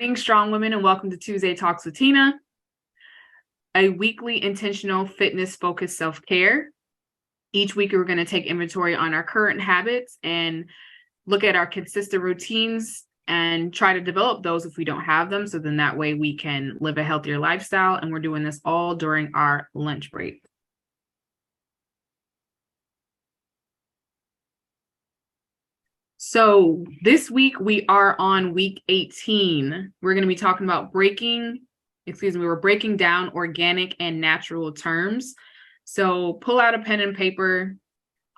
Being strong women, and welcome to Tuesday Talks with Teena, a weekly intentional fitness focused self-care. Each week we're going to take inventory on our current habits and look at our consistent routines and try to develop those if we don't have them, so then that way we can live a healthier lifestyle. And we're doing this all during our lunch break. So this week we are on week 18. We're going to be talking about we're breaking down organic and natural terms. So pull out a pen and paper,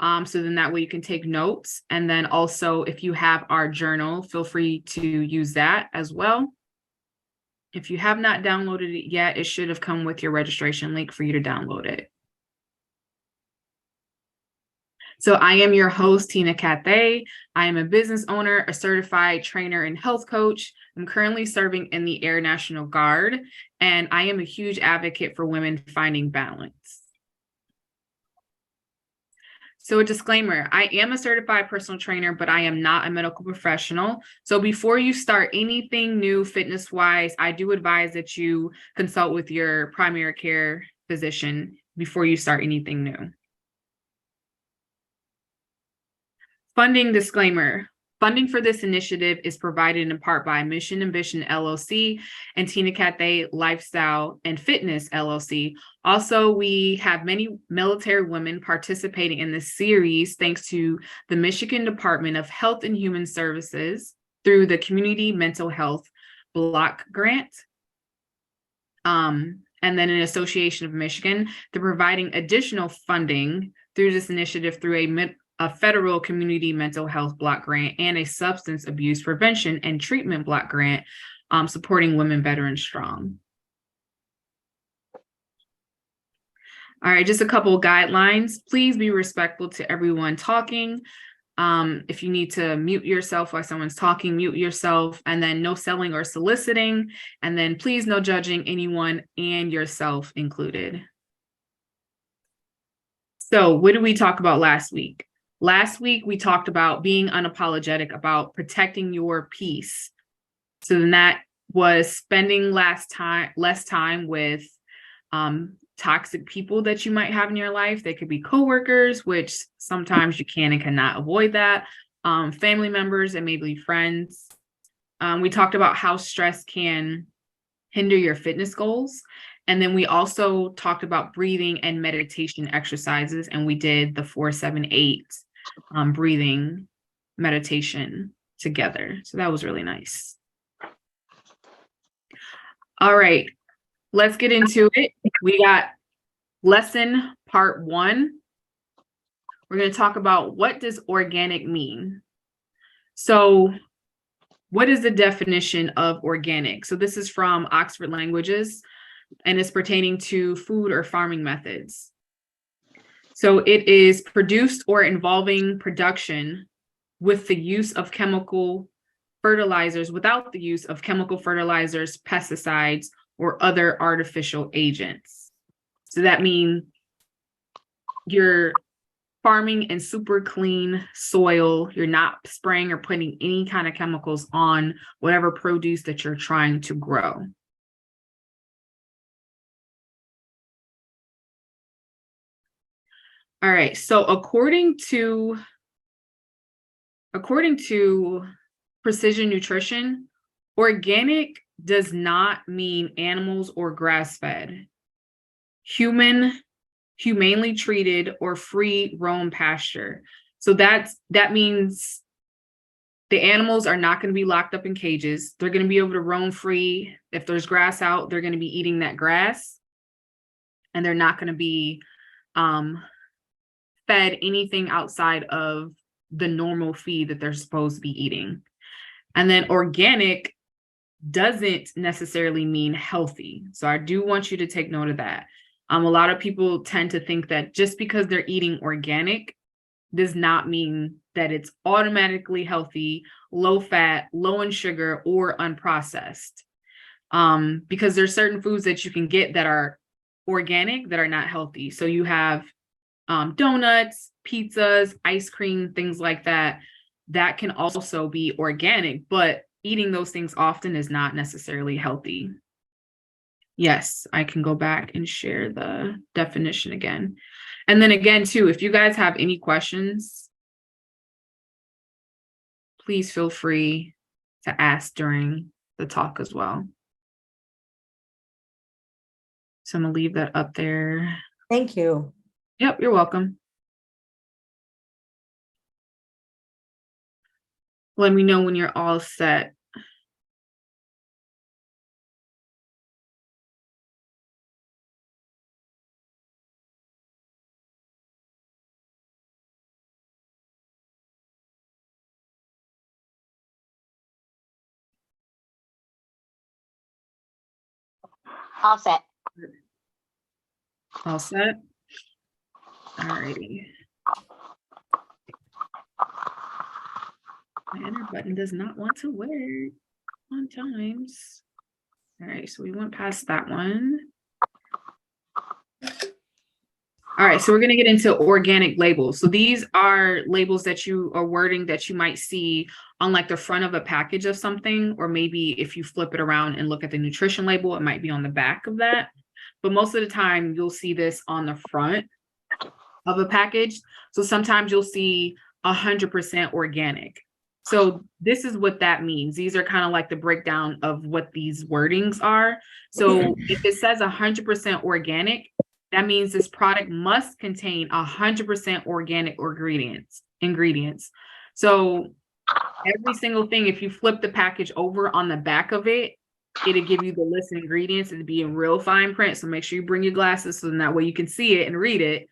so then that way you can take notes. And then also, if you have our journal, feel free to use that as well. If you have not downloaded it yet, it should have come with your registration link for you to download it. So I am your host, Teena Cathay. I am a business owner, a certified trainer and health coach. I'm currently serving in the Air National Guard, and I am a huge advocate for women finding balance. So a disclaimer, I am a certified personal trainer, but I am not a medical professional. So before you start anything new fitness-wise, I do advise that you consult with your primary care physician before you start anything new. Funding disclaimer. Funding for this initiative is provided in part by Mission Ambition LLC and Teena Cathay Lifestyle and Fitness LLC. Also, we have many military women participating in this series thanks to the Michigan Department of Health and Human Services through the Community Mental Health Block Grant. And then in Association of Michigan, they're providing additional funding through this initiative through a federal community mental health block grant and a substance abuse prevention and treatment block grant, supporting women better and strong. All right, just a couple of guidelines. Please be respectful to everyone talking. If you need to mute yourself while someone's talking, mute yourself, and then no selling or soliciting, and then please no judging anyone and yourself included. So what did we talk about last week? Last week, we talked about being unapologetic about protecting your peace. So then that was spending less time with toxic people that you might have in your life. They could be coworkers, which sometimes you can and cannot avoid that. Family members and maybe friends. We talked about how stress can hinder your fitness goals. And then we also talked about breathing and meditation exercises, and we did the 4-7-8 breathing meditation together. So that was really nice. All right, let's get into it. We got lesson part 1. We're going to talk about, what does organic mean? So what is the definition of organic? So this is from Oxford Languages, and it's pertaining to food or farming methods. So it is produced or involving production with the use of chemical fertilizers, without the use of chemical fertilizers, pesticides, or other artificial agents. So that means you're farming in super clean soil. You're not spraying or putting any kind of chemicals on whatever produce that you're trying to grow. All right, so according to Precision Nutrition, organic does not mean animals or grass-fed, humanely treated, or free roam pasture. So that means the animals are not going to be locked up in cages. They're going to be able to roam free. If there's grass out, they're going to be eating that grass, and they're not going to be fed anything outside of the normal feed that they're supposed to be eating. And then organic doesn't necessarily mean healthy. So I do want you to take note of that. A lot of people tend to think that just because they're eating organic does not mean that it's automatically healthy, low fat, low in sugar, or unprocessed. Because there's certain foods that you can get that are organic that are not healthy. So you have donuts, pizzas, ice cream, things like that, that can also be organic, but eating those things often is not necessarily healthy. Yes, I can go back and share the definition again. And then again, too, if you guys have any questions, please feel free to ask during the talk as well. So I'm gonna leave that up there. Thank you. Yep, you're welcome. Let me know when you're all set. All set. All set? All righty. My enter button does not want to work on times. All right, so we went past that one. All right, so we're going to get into organic labels. So these are labels that you are wording that you might see on like the front of a package of something, or maybe if you flip it around and look at the nutrition label, it might be on the back of that. But most of the time you'll see this on the front of a package. So sometimes you'll see 100% organic. So this is what that means. These are kind of like the breakdown of what these wordings are. So if it says 100% organic, that means this product must contain 100% organic ingredients. So every single thing, if you flip the package over on the back of it, it'll give you the list of ingredients. It'll be in real fine print. So make sure you bring your glasses so that way you can see it and read it.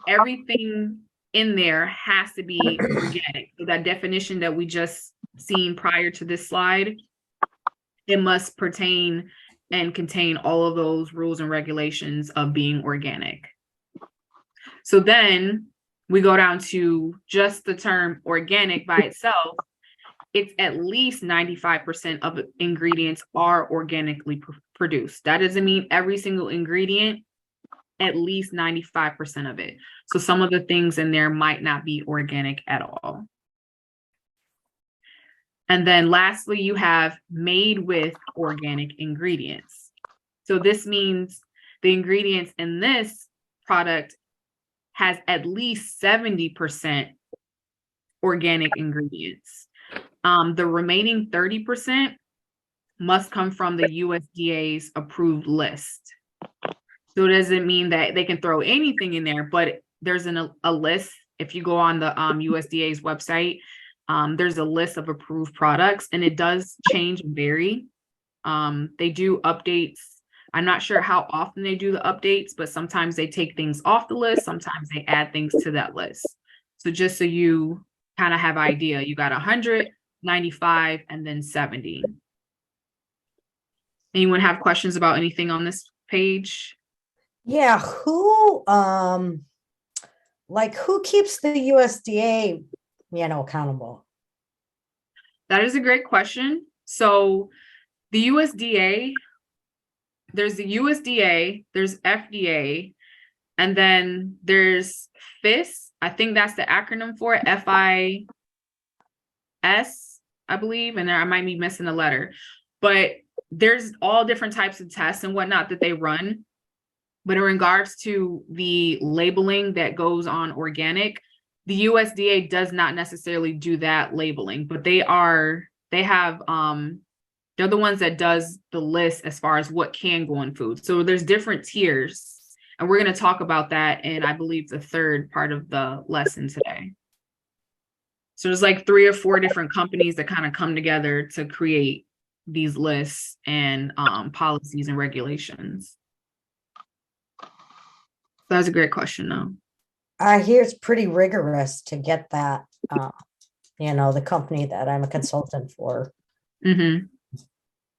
Everything in there has to be organic. So that definition that we just seen prior to this slide, it must pertain and contain all of those rules and regulations of being organic. So then we go down to just the term organic by itself. It's at least 95% of ingredients are organically produced. That doesn't mean every single ingredient, at least 95% of it. So some of the things in there might not be organic at all. And then lastly, you have made with organic ingredients. So this means the ingredients in this product has at least 70% organic ingredients. The remaining 30% must come from the USDA's approved list. So it doesn't mean that they can throw anything in there, but there's a list. If you go on the USDA's website, there's a list of approved products, and it does change and vary. They do updates. I'm not sure how often they do the updates, but sometimes they take things off the list. Sometimes they add things to that list. So just so you kind of have an idea, you got 100, 95, and then 70. Anyone have questions about anything on this page? Yeah, who keeps the USDA, accountable? That is a great question. So the USDA, there's the USDA, there's FDA, and then there's FIS. I think that's the acronym for it, FIS, I believe, and I might be missing a letter. But there's all different types of tests and whatnot that they run. But in regards to the labeling that goes on organic, the USDA does not necessarily do that labeling, but they're the ones that does the list as far as what can go in food. So there's different tiers, and we're going to talk about that in, I believe, the third part of the lesson today. So there's like 3 or 4 different companies that kind of come together to create these lists and policies and regulations. That's a great question, though. I hear it's pretty rigorous to get that, the company that I'm a consultant for. Mm-hmm.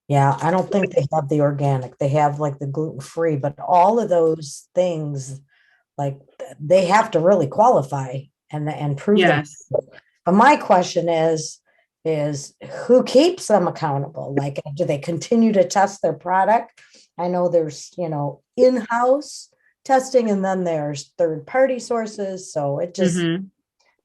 Yeah, I don't think they have the organic. They have like the gluten-free, but all of those things, like they have to really qualify and prove that. But my question is who keeps them accountable? Like, do they continue to test their product? I know there's, in-house testing, and then there's third-party sources. So it just,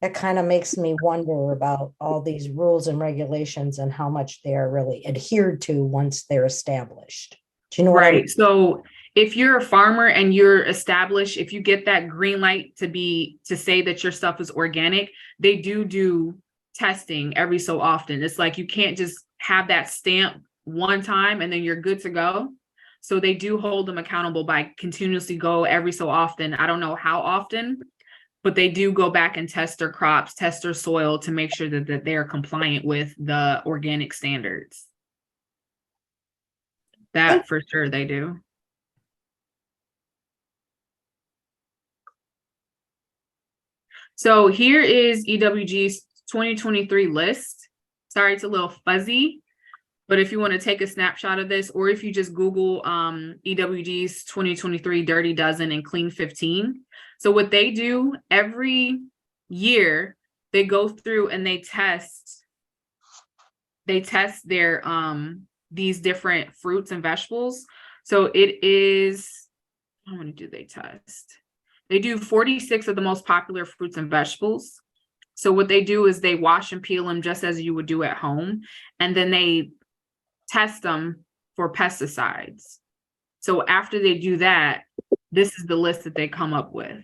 it kind of makes me wonder about all these rules and regulations and how much they are really adhered to once they're established. Do you know what I mean? Right. So if you're a farmer and you're established, if you get that green light to say that your stuff is organic, they do testing every so often. It's like you can't just have that stamp one time and then you're good to go. So they do hold them accountable by continuously go every so often. I don't know how often, but they do go back and test their crops, test their soil to make sure that they are compliant with the organic standards. That for sure they do. So here is EWG's 2023 list. Sorry, it's a little fuzzy, but if you want to take a snapshot of this, or if you just Google EWG's 2023 Dirty Dozen and Clean 15. So what they do every year, they go through and they test their these different fruits and vegetables. So it is, how many do they test? They do 46 of the most popular fruits and vegetables. So what they do is they wash and peel them just as you would do at home, and then they test them for pesticides. So after they do that, this is the list that they come up with.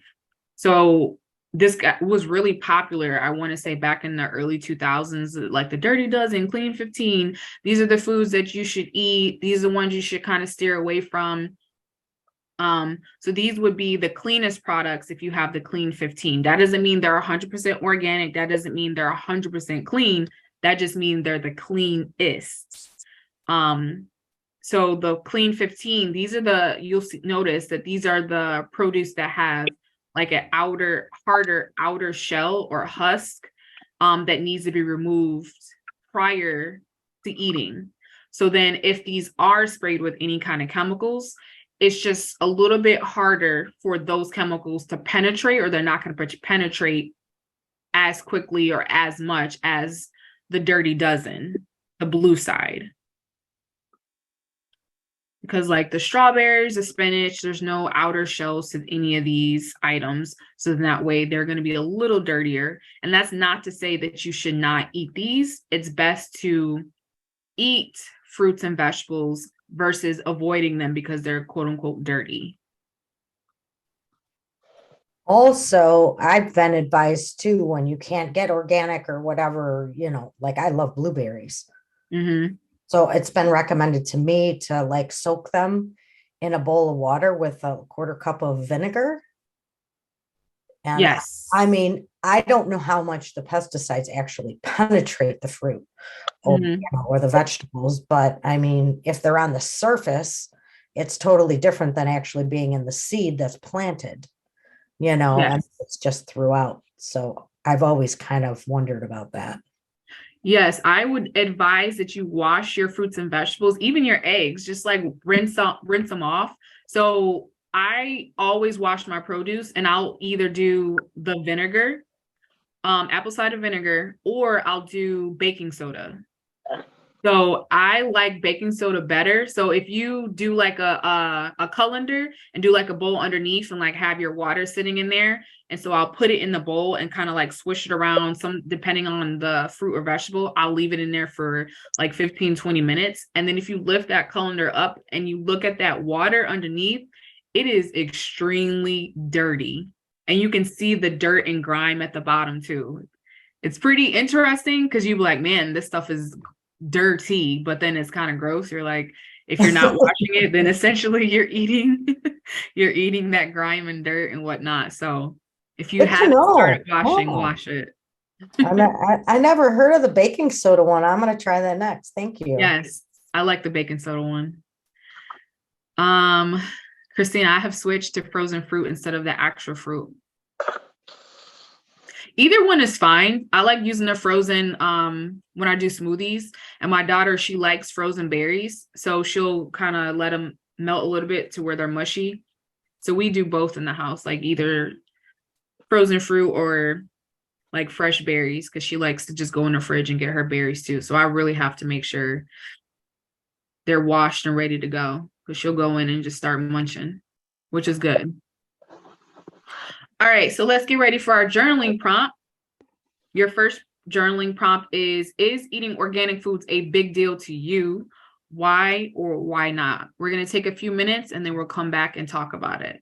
So this guy was really popular, I want to say back in the early 2000s, like the Dirty Dozen, Clean 15. These are the foods that you should eat. These are the ones you should kind of steer away from. So these would be the cleanest products if you have the Clean 15. That doesn't mean they're 100% organic. That doesn't mean they're 100% clean. That just means they're the cleanest. So the Clean 15, these are notice that these are the produce that have like an harder outer shell or husk that needs to be removed prior to eating. So then if these are sprayed with any kind of chemicals, it's just a little bit harder for those chemicals to penetrate, or they're not going to penetrate as quickly or as much as the Dirty Dozen, the blue side. Because like the strawberries, the spinach, there's no outer shells to any of these items. So in that way, they're going to be a little dirtier. And that's not to say that you should not eat these. It's best to eat fruits and vegetables versus avoiding them because they're quote unquote dirty. Also, I've been advised too, when you can't get organic or whatever, like I love blueberries. Mm-hmm. So it's been recommended to me to like soak them in a bowl of water with a quarter cup of vinegar. And Yes. I mean, I don't know how much the pesticides actually penetrate the fruit or, or the vegetables, but I mean, if they're on the surface, it's totally different than actually being in the seed that's planted, Yes. and it's just throughout. So I've always kind of wondered about that. Yes, I would advise that you wash your fruits and vegetables, even your eggs, just like rinse them off. So I always wash my produce, and I'll either do the vinegar, apple cider vinegar, or I'll do baking soda. So I like baking soda better. So if you do like a colander and do like a bowl underneath and like have your water sitting in there, and so I'll put it in the bowl and kind of like swish it around, depending on the fruit or vegetable, I'll leave it in there for like 15, 20 minutes. And then if you lift that colander up and you look at that water underneath, it is extremely dirty. And you can see the dirt and grime at the bottom too. It's pretty interesting because you'd be like, man, this stuff is dirty, but then it's kind of gross. You're like, if you're not washing it, then essentially you're eating that grime and dirt and whatnot. So if you haven't started washing, wash it. I never heard of the baking soda one. I'm going to try that next. Thank you. Yes, I like the baking soda one. Christina, I have switched to frozen fruit instead of the actual fruit. Either one is fine. I like using the frozen when I do smoothies, and my daughter, she likes frozen berries. So she'll kind of let them melt a little bit to where they're mushy. So we do both in the house, like either frozen fruit or like fresh berries, because she likes to just go in the fridge and get her berries too. So I really have to make sure they're washed and ready to go, because she'll go in and just start munching, which is good. All right, so let's get ready for our journaling prompt. Your first journaling prompt is eating organic foods a big deal to you? Why or why not? We're going to take a few minutes and then we'll come back and talk about it.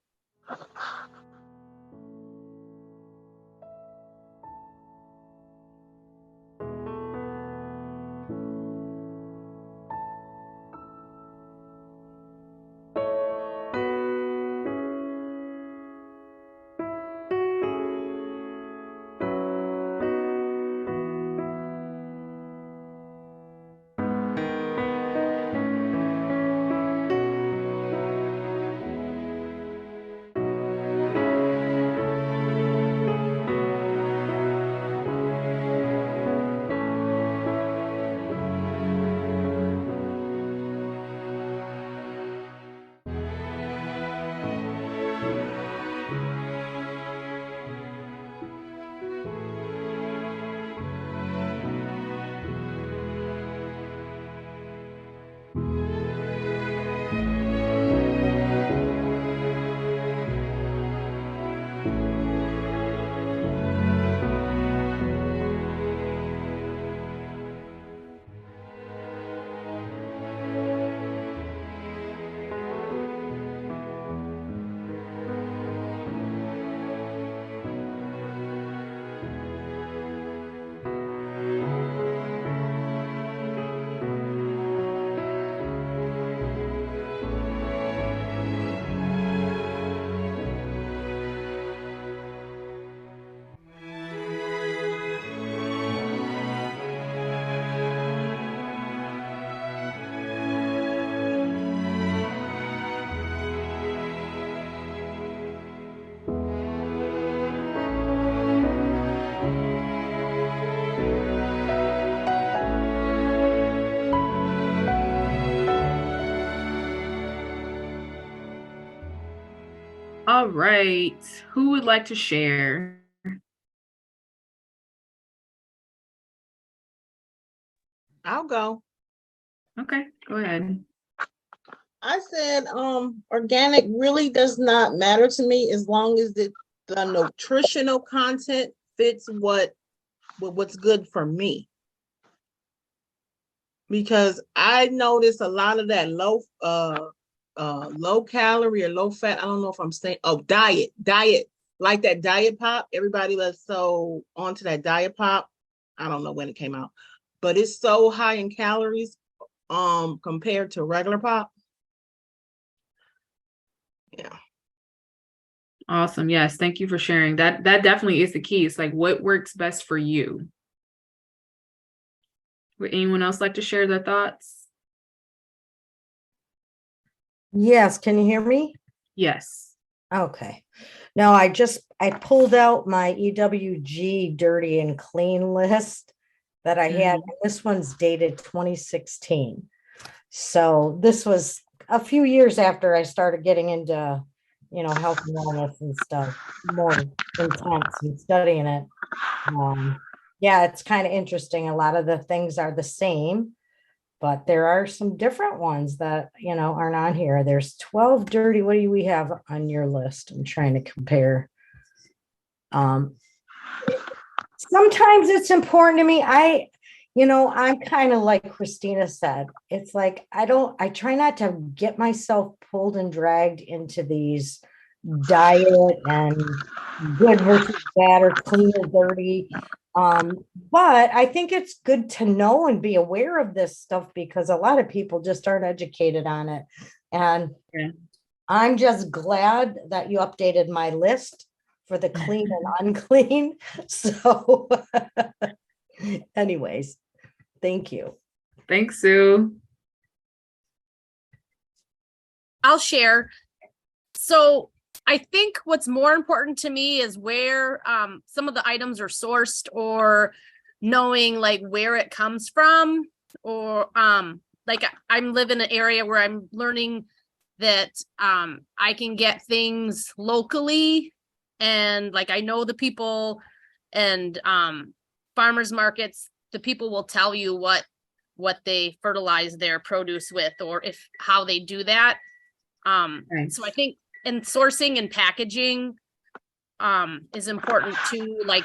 All right. Who would like to share? I'll go. Okay, go ahead. I said, organic really does not matter to me as long as the nutritional content fits what's good for me. Because I notice a lot of that low calorie or low fat. I don't know if I'm saying, diet, like that diet pop. Everybody was so onto that diet pop. I don't know when it came out, but it's so high in calories compared to regular pop. Yeah. Awesome. Yes. Thank you for sharing. That definitely is the key. It's like what works best for you. Would anyone else like to share their thoughts? Yes, can you hear me? Yes. Okay. No, I pulled out my EWG dirty and clean list that I had. Mhm. This one's dated 2016. So this was a few years after I started getting into, health and wellness and stuff, more intense and studying it. Yeah, it's kind of interesting. A lot of the things are the same, but there are some different ones that, aren't on here. There's 12 dirty. What do we have on your list? I'm trying to compare. Sometimes it's important to me. I'm kind of like Christina said. It's like I try not to get myself pulled and dragged into these diet and good versus bad or clean or dirty. But I think it's good to know and be aware of this stuff because a lot of people just aren't educated on it. And Yeah. I'm just glad that you updated my list for the clean and unclean. So anyways, thank you. Thanks, Sue. I'll share. So I think what's more important to me is where some of the items are sourced, or knowing like where it comes from, or like I'm live in an area where I'm learning that I can get things locally, and like I know the people, and farmers markets, the people will tell you what they fertilize their produce with, or if how they do that. Nice. So I think in sourcing and packaging is important too. Like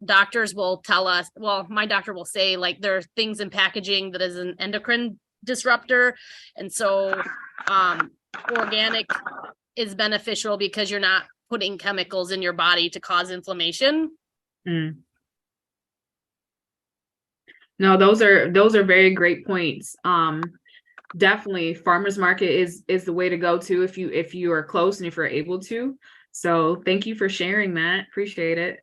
doctors will tell us, well, my doctor will say like there are things in packaging that is an endocrine disruptor. And so organic is beneficial because you're not putting chemicals in your body to cause inflammation. Mm. No, those are very great points. Definitely farmers market is the way to go to if you are close and if you're able to. So thank you for sharing that. Appreciate it.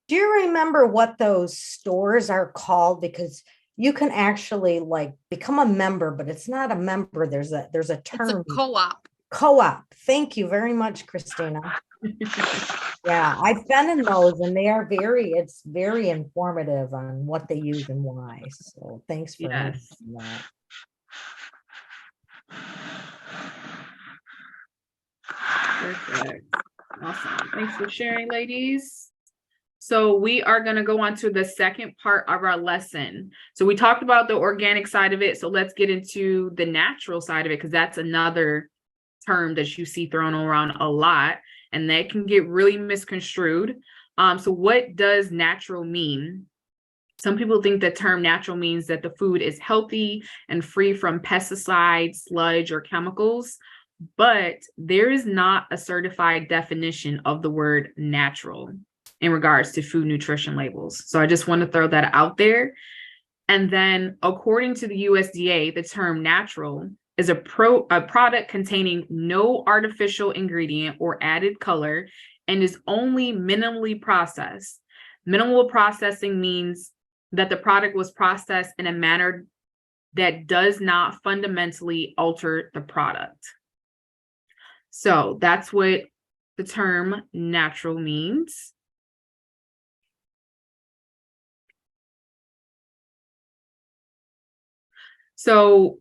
Do you remember what those stores are called? Because you can actually like become a member, but it's not a member. There's a It's term. a co-op. Co-op. Thank you very much, Christina. Yeah, I've been in those and it's very informative on what they use and why. So thanks for Yes. mentioning that. Perfect. Awesome. Thanks for sharing, ladies. So we are going to go on to the second part of our lesson. So we talked about the organic side of it. So let's get into the natural side of it, because that's another term that you see thrown around a lot, and that can get really misconstrued. So what does natural mean? Some people think the term natural means that the food is healthy and free from pesticides, sludge, or chemicals, but there is not a certified definition of the word natural in regards to food nutrition labels. So I just want to throw that out there. And then according to the USDA, the term natural is a product containing no artificial ingredient or added color and is only minimally processed. Minimal processing means that the product was processed in a manner that does not fundamentally alter the product. So that's what the term natural means. So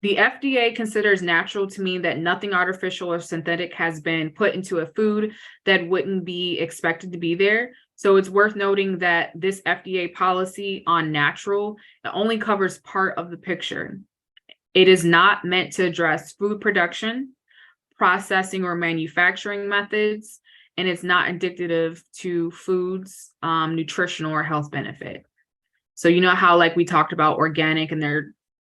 the FDA considers natural to mean that nothing artificial or synthetic has been put into a food that wouldn't be expected to be there. So it's worth noting that this FDA policy on natural only covers part of the picture. It is not meant to address food production, processing, or manufacturing methods, and it's not indicative to foods, nutritional or health benefit. So you know how like we talked about organic, and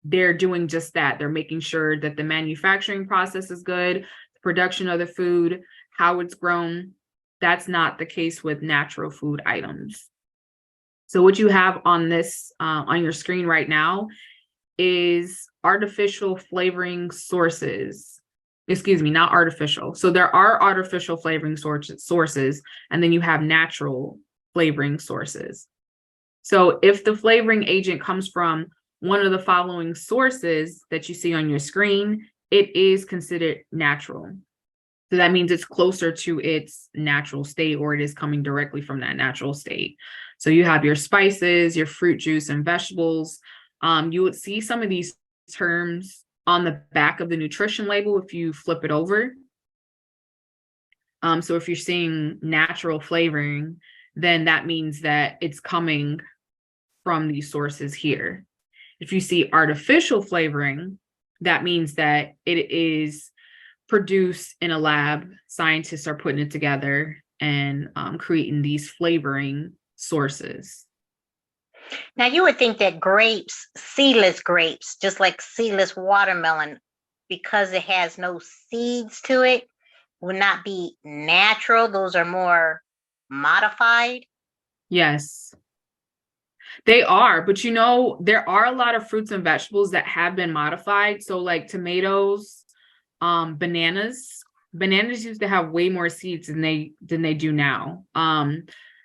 they're doing just that. They're making sure that the manufacturing process is good, the production of the food, how it's grown. That's not the case with natural food items. So what you have on this on your screen right now is artificial flavoring sources. Excuse me, not artificial. So there are artificial flavoring sources, and then you have natural flavoring sources. So if the flavoring agent comes from one of the following sources that you see on your screen, it is considered natural. So that means it's closer to its natural state, or it is coming directly from that natural state. So you have your spices, your fruit juice, and vegetables. You would see some of these terms on the back of the nutrition label if you flip it over. So if you're seeing natural flavoring, then that means that it's coming from these sources here. If you see artificial flavoring, that means that it is produced in a lab. Scientists are putting it together and creating these flavoring sources. Now, you would think that grapes, seedless grapes, just like seedless watermelon, because it has no seeds to it, would not be natural. Those are more modified. Yes, they are. But you know, there are a lot of fruits and vegetables that have been modified. So like tomatoes, bananas used to have way more seeds than they do now.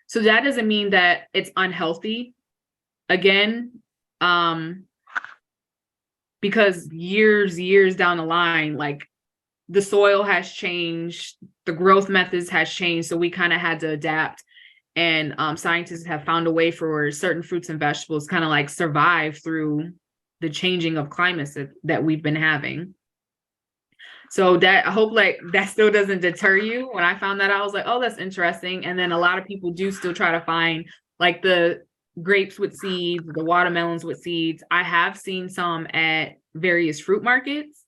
So that doesn't mean that it's unhealthy. Again, because years down the line, like the soil has changed, the growth methods has changed, so we kind of had to adapt. And scientists have found a way for certain fruits and vegetables kind of like survive through the changing of climates that we've been having. So that, I hope like that still doesn't deter you. When I found that, I was like, oh, that's interesting. And then a lot of people do still try to find like the grapes with seeds, the watermelons with seeds. I have seen some at various fruit markets.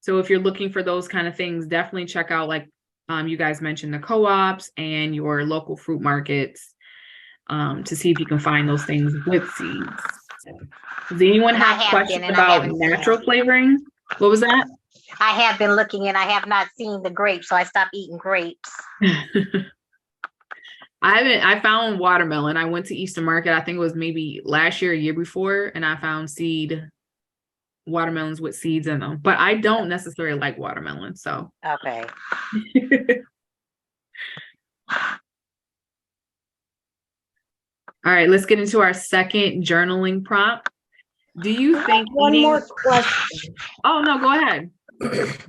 So if you're looking for those kind of things, definitely check out like You guys mentioned the co-ops and your local fruit markets to see if you can find those things with seeds. Does anyone And I have have been, questions and I about haven't seen natural it. flavoring? What was that? I have been looking and I have not seen the grapes, so I stopped eating grapes. I found watermelon. I went to Eastern Market, I think it was maybe last year, a year before, and I found watermelons with seeds in them. But I don't necessarily like watermelon, so. Okay. All right, let's get into our second journaling prompt. Do you think One eating... more question. Oh, no, go ahead.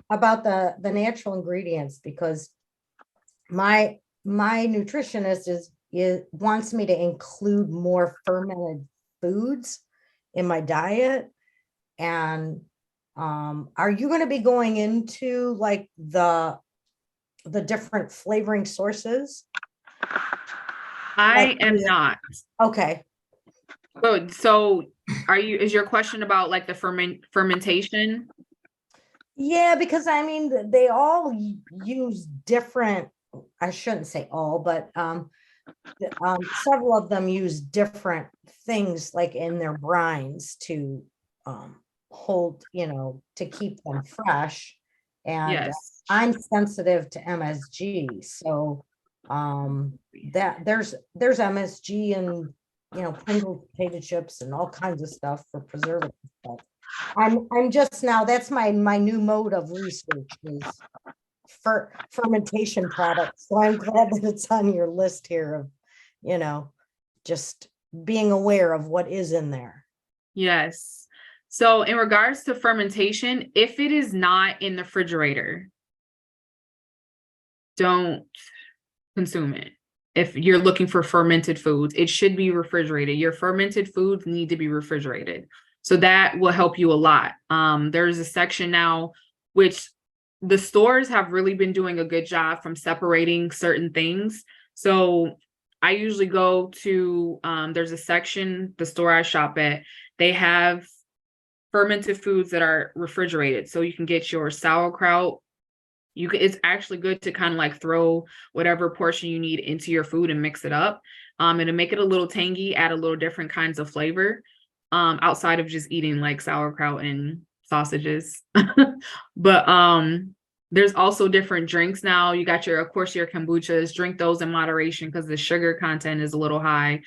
About the natural ingredients, because my nutritionist wants me to include more fermented foods in my diet. And are you going to be going into like the different flavoring sources? I am not. Okay. So is your question about like the fermentation? Yeah, because I mean, they all use different, I shouldn't say all, but several of them use different things like in their brines to hold, to keep them fresh. And Yes. I'm sensitive to MSG. So that there's MSG and Pringles potato chips and all kinds of stuff for preservatives. But I'm just now, that's my new mode of research is for fermentation products. So I'm glad that it's on your list here of, just being aware of what is in there. Yes. So in regards to fermentation, if it is not in the refrigerator, don't consume it. If you're looking for fermented foods, it should be refrigerated. Your fermented foods need to be refrigerated. So that will help you a lot. There's a section now, which the stores have really been doing a good job from separating certain things. So I usually go to, there's a section, the store I shop at, they have fermented foods that are refrigerated. So you can get your sauerkraut. It's actually good to kind of like throw whatever portion you need into your food and mix it up. And to make it a little tangy, add a little different kinds of flavor, outside of just eating like sauerkraut and sausages. But there's also different drinks now. You got of course, your kombuchas. Drink those in moderation because the sugar content is a little high.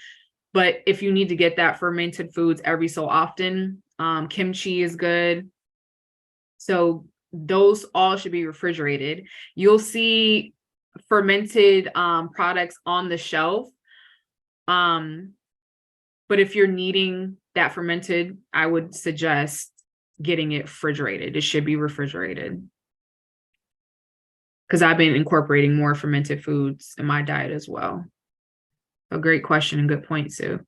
But if you need to get that fermented foods every so often, kimchi is good. So those all should be refrigerated. You'll see fermented products on the shelf. But if you're needing that fermented, I would suggest getting it refrigerated. It should be refrigerated. Because I've been incorporating more fermented foods in my diet as well. A great question and good point, Sue.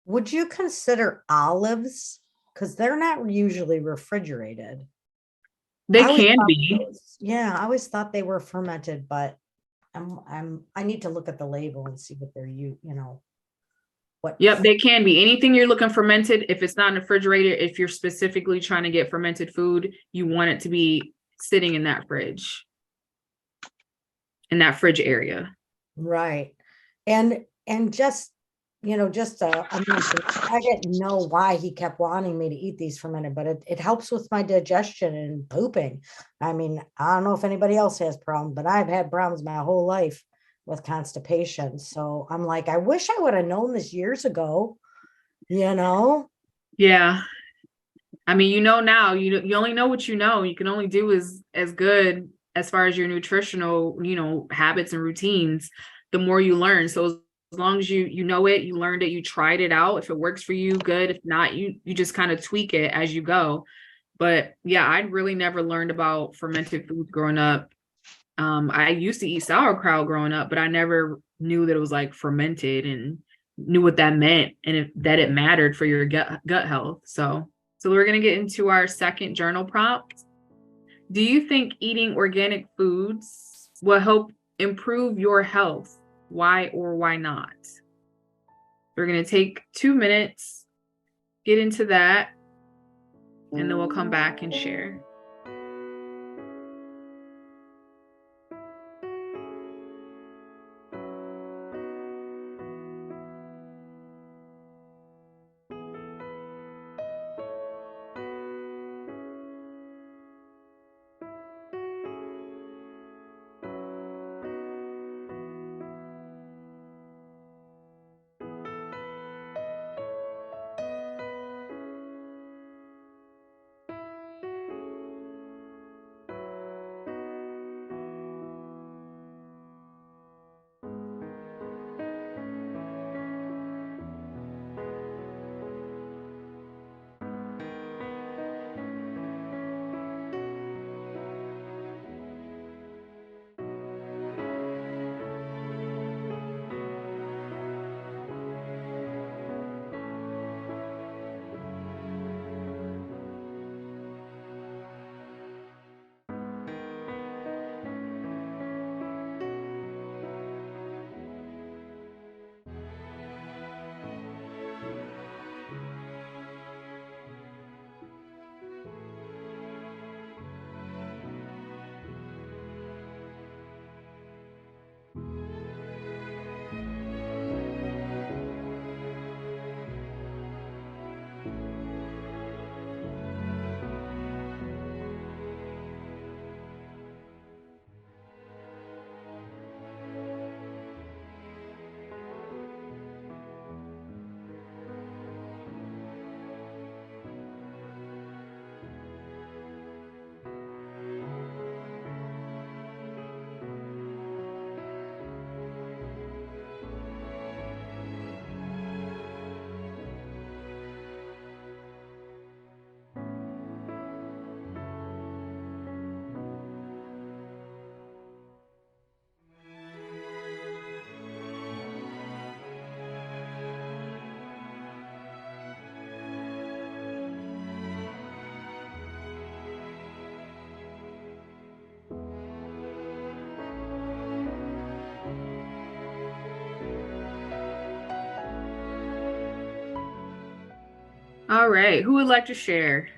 Would you consider olives? Because they're not usually refrigerated. They can be. Yeah, I always thought they were fermented, but I need to look at the label and see what they're what. Yep, they can be. Anything you're looking fermented, if it's not in the refrigerator, if you're specifically trying to get fermented food, you want it to be sitting in that fridge, in that fridge area. Right. And just I didn't know why he kept wanting me to eat these fermented, but it helps with my digestion and pooping. I mean, I don't know if anybody else has problems, but I've had problems my whole life with constipation. So I'm like, I wish I would have known this years ago, Yeah. I mean, now, you only know what you know. You can only do as good as far as your nutritional, habits and routines, the more you learn. So as long as you know it, you learned it, you tried it out. If it works for you, good. If not, you just kind of tweak it as you go. But yeah, I'd really never learned about fermented foods growing up. I used to eat sauerkraut growing up, but I never knew that it was like fermented and knew what that meant and that it mattered for your gut health. So we're going to get into our second journal prompt. Do you think eating organic foods will help improve your health? Why or why not? We're going to take 2 minutes, get into that, and then we'll come back and share. All right. Who would like to share?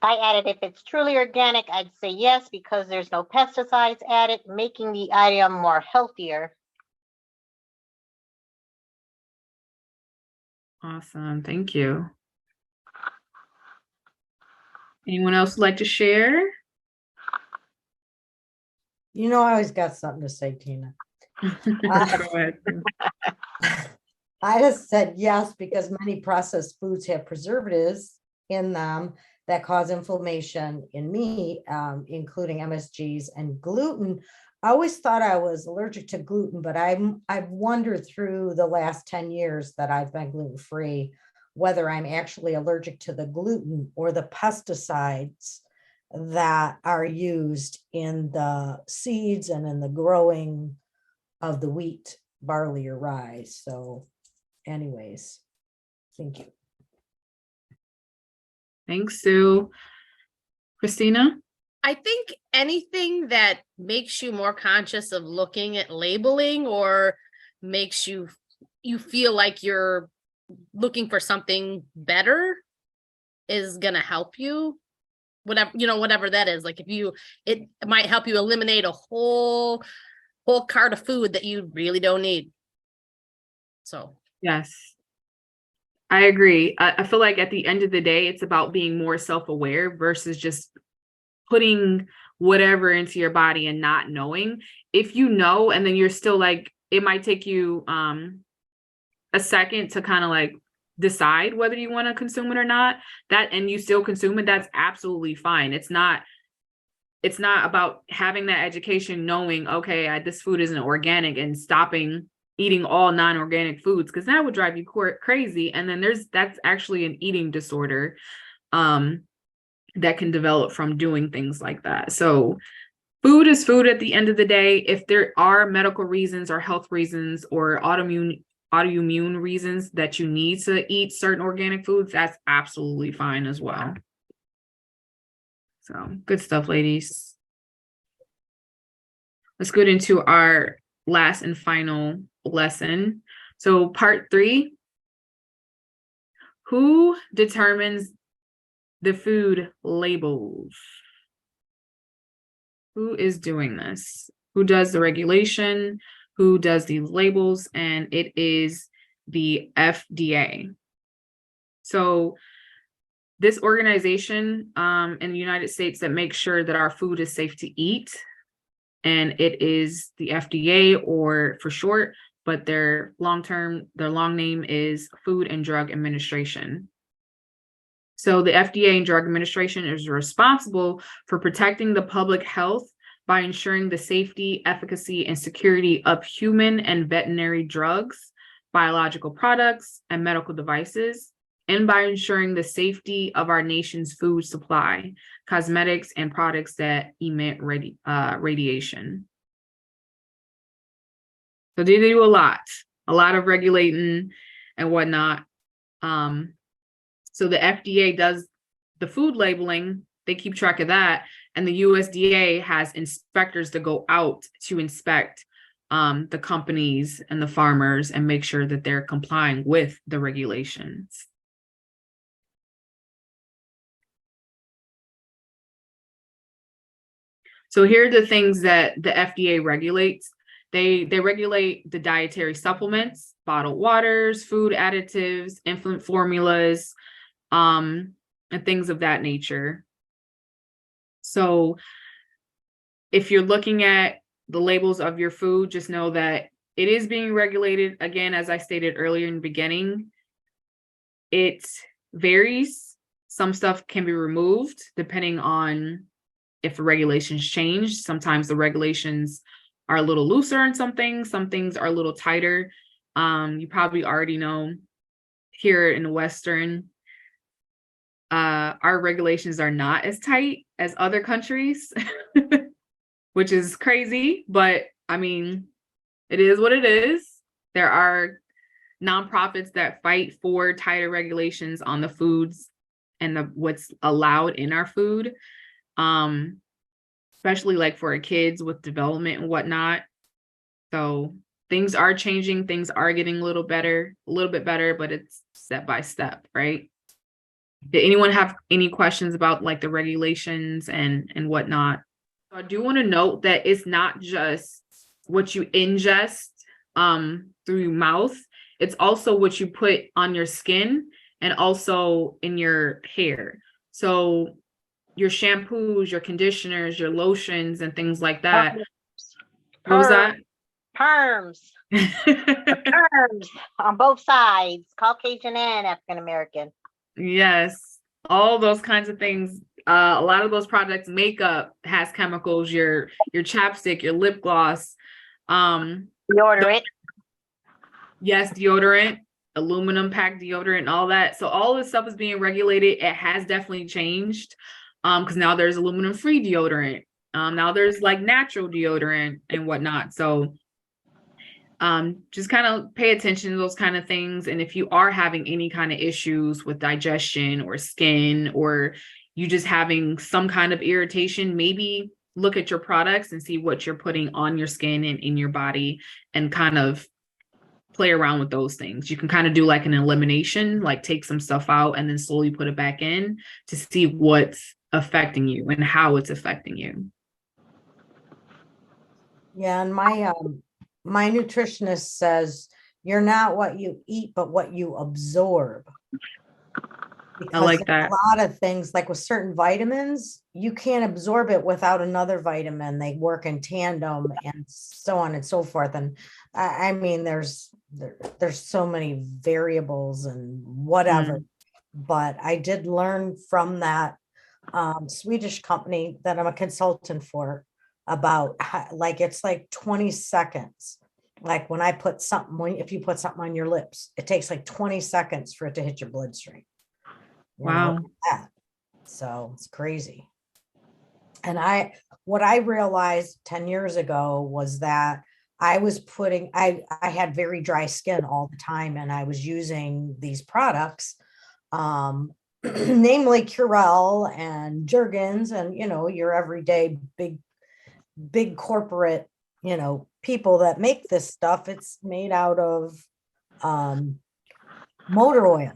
I added if it's truly organic, I'd say yes, because there's no pesticides added, making the item more healthier. Awesome. Thank you. Anyone else like to share? You know, I always got something to say, Tina. Go ahead. I just said yes because many processed foods have preservatives in them that cause inflammation in me, including MSGs and gluten. I always thought I was allergic to gluten, but I've wondered through the last 10 years that I've been gluten-free, whether I'm actually allergic to the gluten or the pesticides that are used in the seeds and in the growing of the wheat, barley, or rye. So anyways, thank you. Thanks, Sue. Christina? I think anything that makes you more conscious of looking at labeling or makes you feel like you're looking for something better is going to help you. Whatever that is. Like it might help you eliminate a whole cart of food that you really don't need. So, Yes. I agree. I feel like at the end of the day, it's about being more self-aware versus just putting whatever into your body and not knowing. If you know, and then you're still like, it might take you a second to kind of like decide whether you want to consume it or not, and you still consume it, that's absolutely fine. It's not about having that education, knowing, okay, this food isn't organic, and stopping eating all non-organic foods, because that would drive you crazy. And then that's actually an eating disorder that can develop from doing things like that. So food is food at the end of the day. If there are medical reasons or health reasons or autoimmune reasons that you need to eat certain organic foods, that's absolutely fine as well. So good stuff, ladies. Let's get into our last and final lesson. So part 3, who determines the food labels? Who is doing this? Who does the regulation? Who does these labels? And it is the FDA. So this organization in the United States that makes sure that our food is safe to eat, and it is the FDA, or for short, but their long name is Food and Drug Administration. So the FDA and Drug Administration is responsible for protecting the public health by ensuring the safety, efficacy, and security of human and veterinary drugs, biological products, and medical devices, and by ensuring the safety of our nation's food supply, cosmetics, and products that emit radiation. So they do a lot of regulating and whatnot. So the FDA does the food labeling, they keep track of that, and the USDA has inspectors that go out to inspect the companies and the farmers and make sure that they're complying with the regulations. So here are the things that the FDA regulates. They regulate the dietary supplements, bottled waters, food additives, infant formulas, and things of that nature. So if you're looking at the labels of your food, just know that it is being regulated. Again, as I stated earlier in the beginning, it varies. Some stuff can be removed depending on if the regulations change. Sometimes the regulations are a little looser in some things are a little tighter. You probably already know here in the Western, our regulations are not as tight as other countries, which is crazy, but I mean, it is what it is. There are nonprofits that fight for tighter regulations on the foods and what's allowed in our food, especially like for our kids with development and whatnot. So things are changing, things are getting a little bit better, but it's step by step, right? Did anyone have any questions about like the regulations and whatnot? So I do want to note that it's not just what you ingest through your mouth, it's also what you put on your skin and also in your hair. So your shampoos, your conditioners, your lotions, and things like that. What was that? Perms. Perms on both sides, Caucasian and African American. Yes, all those kinds of things. A lot of those products, makeup has chemicals, your chapstick, your lip gloss, Deodorant. yes, deodorant, aluminum packed deodorant, all that. So all this stuff is being regulated. It has definitely changed. Because now there's aluminum free deodorant. Now there's like natural deodorant and whatnot. So just kind of pay attention to those kind of things. And if you are having any kind of issues with digestion or skin, or you just having some kind of irritation, maybe look at your products and see what you're putting on your skin and in your body and kind of play around with those things. You can kind of do like an elimination, like take some stuff out and then slowly put it back in to see what's affecting you and how it's affecting you. Yeah, and my nutritionist says you're not what you eat, but what you absorb. I like Because that. a lot of things, like with certain vitamins, you can't absorb it without another vitamin. They work in tandem and so on and so forth. And I mean, there's so many variables and whatever. But I did learn from that Swedish company that I'm a consultant for about how, like, it's like 20 seconds. Like when I put something, if you put something on your lips, it takes like 20 seconds for it to hit your bloodstream. You know, Wow. that. So it's crazy. And what I realized 10 years ago was that I was I had very dry skin all the time, and I was using these products, namely Curel and Jergens, and, you know, your everyday big corporate, you know, people that make this stuff. It's made out of motor oil.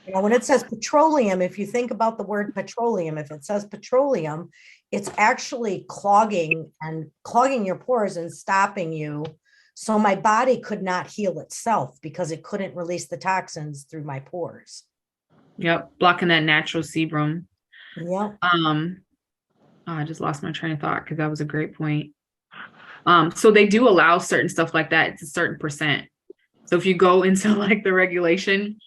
You know, when it says petroleum, if you think about the word petroleum, if it says petroleum, it's actually clogging your pores and stopping you. So my body could not heal itself because it couldn't release the toxins through my pores. Yep. Blocking that natural sebum. Yeah. I just lost my train of thought because that was a great point. So they do allow certain stuff like that. It's a certain percent. So if you go into like the regulation,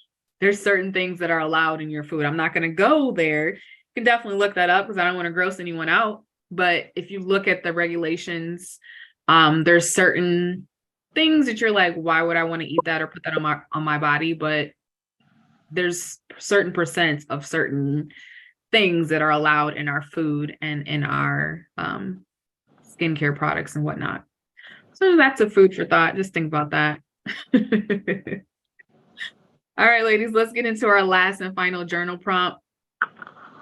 there's certain things that are allowed in your food. I'm not going to go there. You can definitely look that up because I don't want to gross anyone out. But if you look at the regulations, there's certain things that you're like, why would I want to eat that or put that on my body? But there's certain percents of certain things that are allowed in our food and in our skincare products and whatnot. So that's a food for thought. Just think about that. All right, ladies, let's get into our last and final journal prompt.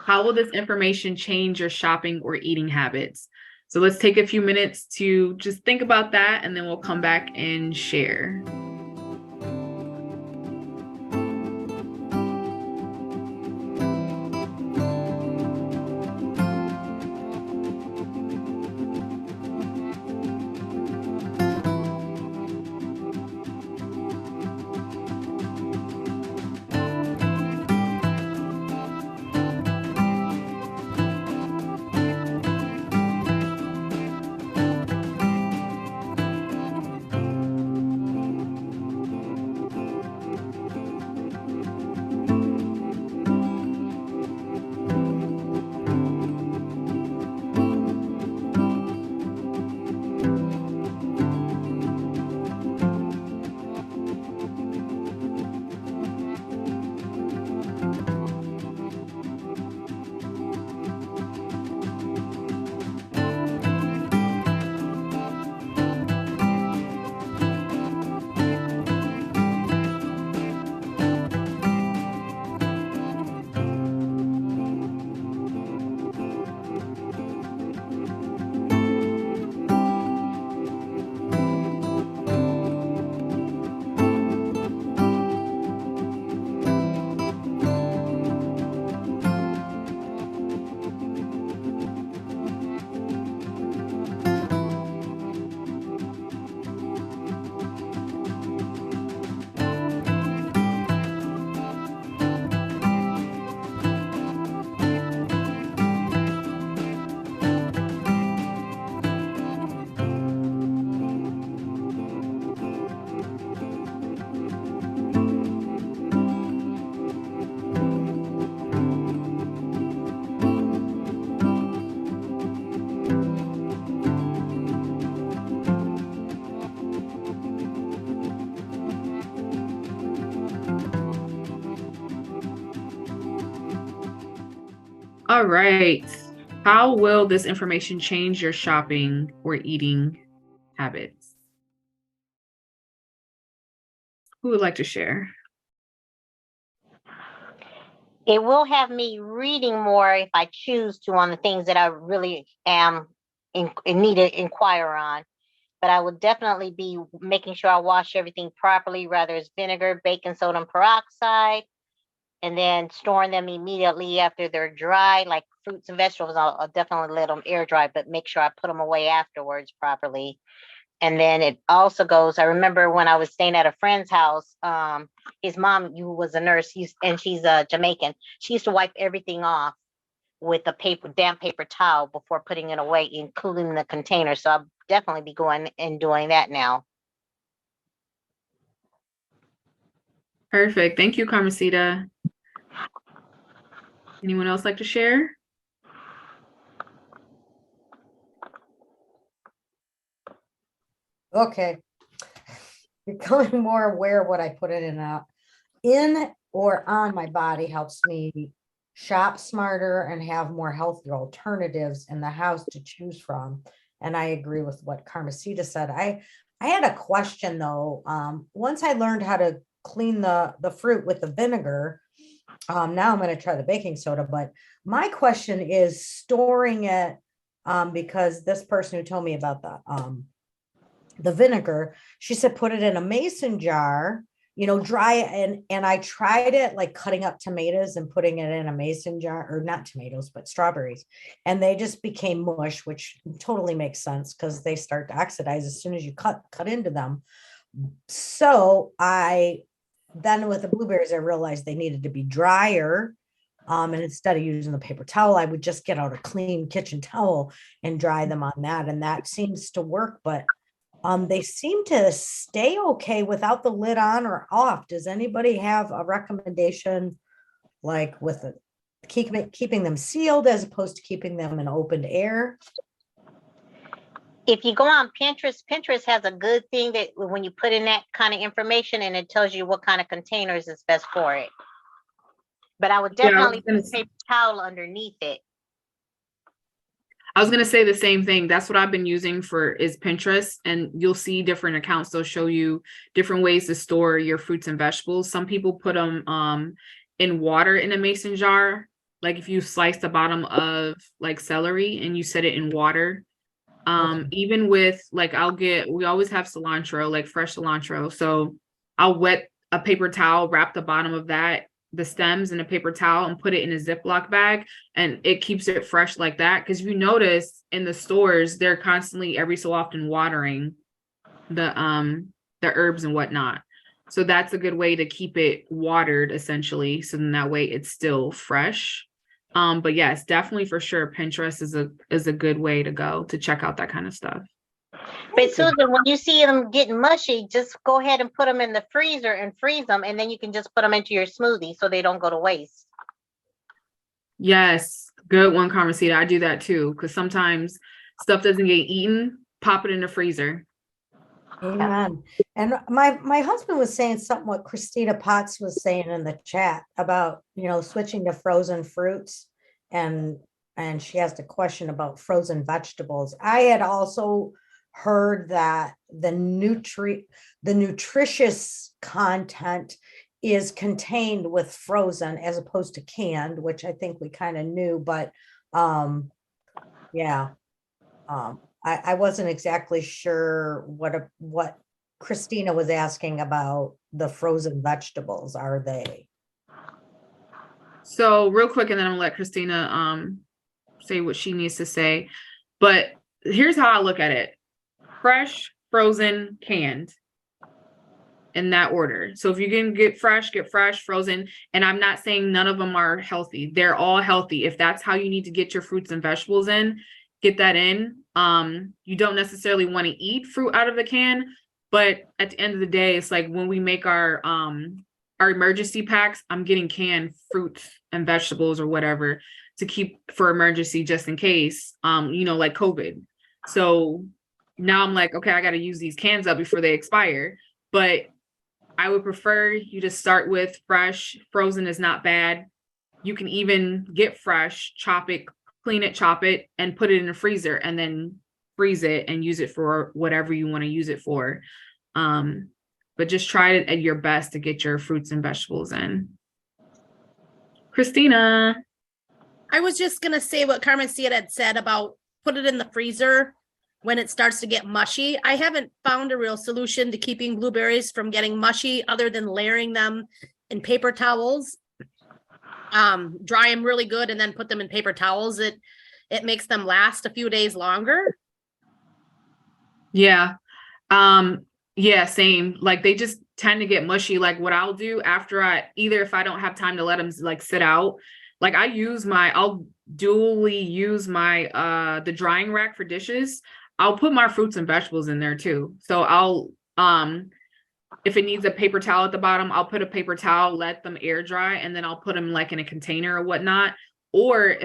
How will this information change your shopping or eating habits? So let's take a few minutes to just think about that, and then we'll come back and share. All right. How will this information change your shopping or eating habits? Who would like to share? It will have me reading more if I choose to on the things that I really am in need to inquire on. But I would definitely be making sure I wash everything properly, whether it's vinegar, baking soda, and peroxide, and then storing them immediately after they're dry, like fruits and vegetables. I'll definitely let them air dry, but make sure I put them away afterwards properly. And then it also goes, I remember when I was staying at a friend's house, his mom who was a nurse, and she's a Jamaican. She used to wipe everything off with a damp paper towel before putting it away, including the container. So I'll definitely be going and doing that now. Perfect. Thank you, Carmesita. Anyone else like to share? Okay. Becoming more aware of what I put in and out in or on my body helps me shop smarter and have more healthy alternatives in the house to choose from. And I agree with what Carmesita said. I had a question though. Once I learned how to clean the fruit with the vinegar, now I'm going to try the baking soda. But my question is storing it, because this person who told me about the vinegar, she said put it in a mason jar, dry it. And I tried it, like cutting up tomatoes and putting it in a mason jar, or not tomatoes but strawberries, and they just became mush, which totally makes sense because they start to oxidize as soon as you cut into them. So then with the blueberries, I realized they needed to be drier. And instead of using the paper towel, I would just get out a clean kitchen towel and dry them on that. And that seems to work, but they seem to stay okay without the lid on or off. Does anybody have a recommendation, like with keeping them sealed as opposed to keeping them in open air? If you go on Pinterest, Pinterest has a good thing that when you put in that kind of information, and it tells you what kind of containers is best for it. But I would definitely put a paper towel underneath it. I was going to say the same thing. That's what I've been using is Pinterest, and you'll see different accounts. They'll show you different ways to store your fruits and vegetables. Some people put them in water in a mason jar. Like if you slice the bottom of like celery and you set it in water. Even with like, we always have cilantro, like fresh cilantro. So I'll wet a paper towel, wrap the bottom of the stems in a paper towel and put it in a Ziploc bag, and it keeps it fresh like that. Because you notice in the stores, they're constantly every so often watering the herbs and whatnot. So that's a good way to keep it watered essentially. So then that way it's still fresh. But yes, definitely for sure, Pinterest is a good way to go to check out that kind of stuff. But Susan, when you see them getting mushy, just go ahead and put them in the freezer and freeze them, and then you can just put them into your smoothie so they don't go to waste. Yes, good one, Carmesita. I do that too, because sometimes stuff doesn't get eaten. Pop it in the freezer. Amen. And my husband was saying something what Christina Potts was saying in the chat about, switching to frozen fruits, and she asked a question about frozen vegetables. I had also heard that the nutritious content is contained with frozen as opposed to canned, which I think we kind of knew, but yeah. I wasn't exactly sure what Christina was asking about the frozen vegetables. Are they? So real quick, and then I'm gonna let Christina say what she needs to say. But here's how I look at it: fresh, frozen, canned, in that order. So if you can get fresh, frozen. And I'm not saying none of them are healthy. They're all healthy. If that's how you need to get your fruits and vegetables in, get that in. You don't necessarily want to eat fruit out of the can, but at the end of the day, it's like when we make our emergency packs, I'm getting canned fruits and vegetables or whatever to keep for emergency just in case, like COVID. So now I'm like, okay, I got to use these cans up before they expire. But I would prefer you to start with fresh. Frozen is not bad. you can even get fresh, chop it, clean it, chop it, and put it in the freezer, and then freeze it and use it for whatever you want to use it for. But just try it at your best to get your fruits and vegetables in. Christina. I was just gonna say what Carmen Cia had said about put it in the freezer when it starts to get mushy. I haven't found a real solution to keeping blueberries from getting mushy other than layering them in paper towels. Dry them really good and then put them in paper towels. It makes them last a few days longer. Yeah. Yeah, same. Like they just tend to get mushy. Like what I'll do after if I don't have time to let them like sit out, like I'll dually use my the drying rack for dishes. I'll put my fruits and vegetables in there too. So I'll if it needs a paper towel at the bottom, I'll put a paper towel, let them air dry, and then I'll put them like in a container or whatnot. Or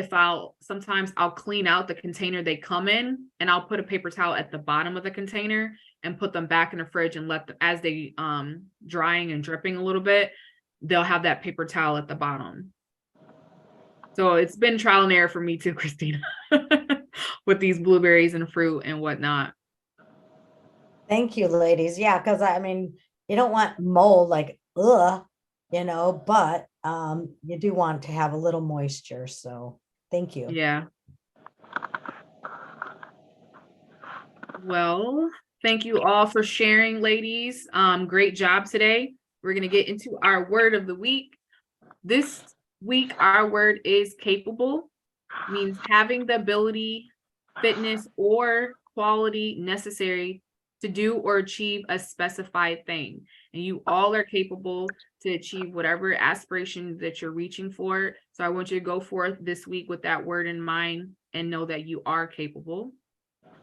sometimes I'll clean out the container they come in, and I'll put a paper towel at the bottom of the container and put them back in the fridge and let them, as they drying and dripping a little bit, they'll have that paper towel at the bottom. So it's been trial and error for me too, Christina, with these blueberries and fruit and whatnot. Thank you, ladies. Yeah, because I mean, you don't want mold like, ugh, but you do want to have a little moisture. So thank you. Yeah. Well, thank you all for sharing, ladies. Great job today. We're going to get into our word of the week. This week, our word is capable, means having the ability, fitness, or quality necessary to do or achieve a specified thing. And you all are capable to achieve whatever aspiration that you're reaching for. So I want you to go forth this week with that word in mind and know that you are capable.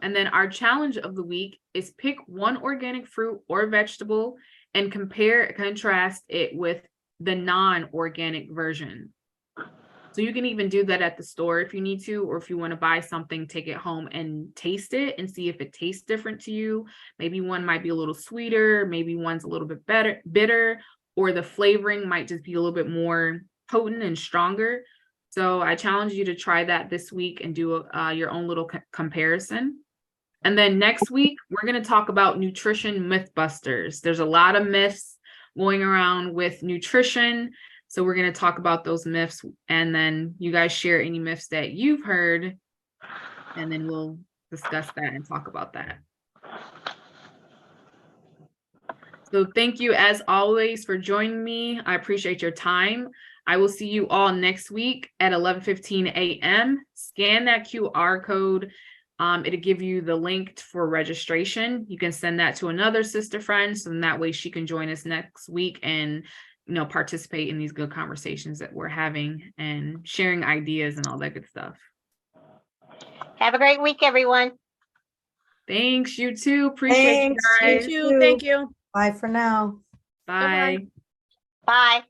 And then our challenge of the week is pick one organic fruit or vegetable and contrast it with the non-organic version. So you can even do that at the store if you need to, or if you want to buy something, take it home and taste it and see if it tastes different to you. Maybe one might be a little sweeter, maybe one's a little bit bitter, or the flavoring might just be a little bit more potent and stronger. So I challenge you to try that this week and do your own little comparison. And then next week, we're going to talk about nutrition mythbusters. There's a lot of myths going around with nutrition. So we're going to talk about those myths, and then you guys share any myths that you've heard, and then we'll discuss that and talk about that. So thank you as always for joining me. I appreciate your time. I will see you all next week at 11:15 a.m. Scan that QR code. It'll give you the link for registration. You can send that to another sister friend, so that way she can join us next week and participate in these good conversations that we're having and sharing ideas and all that good stuff. Have a great week, everyone. Thanks, you too. Appreciate Thanks, you guys. You too. Thank you. Bye for now. Bye. Bye.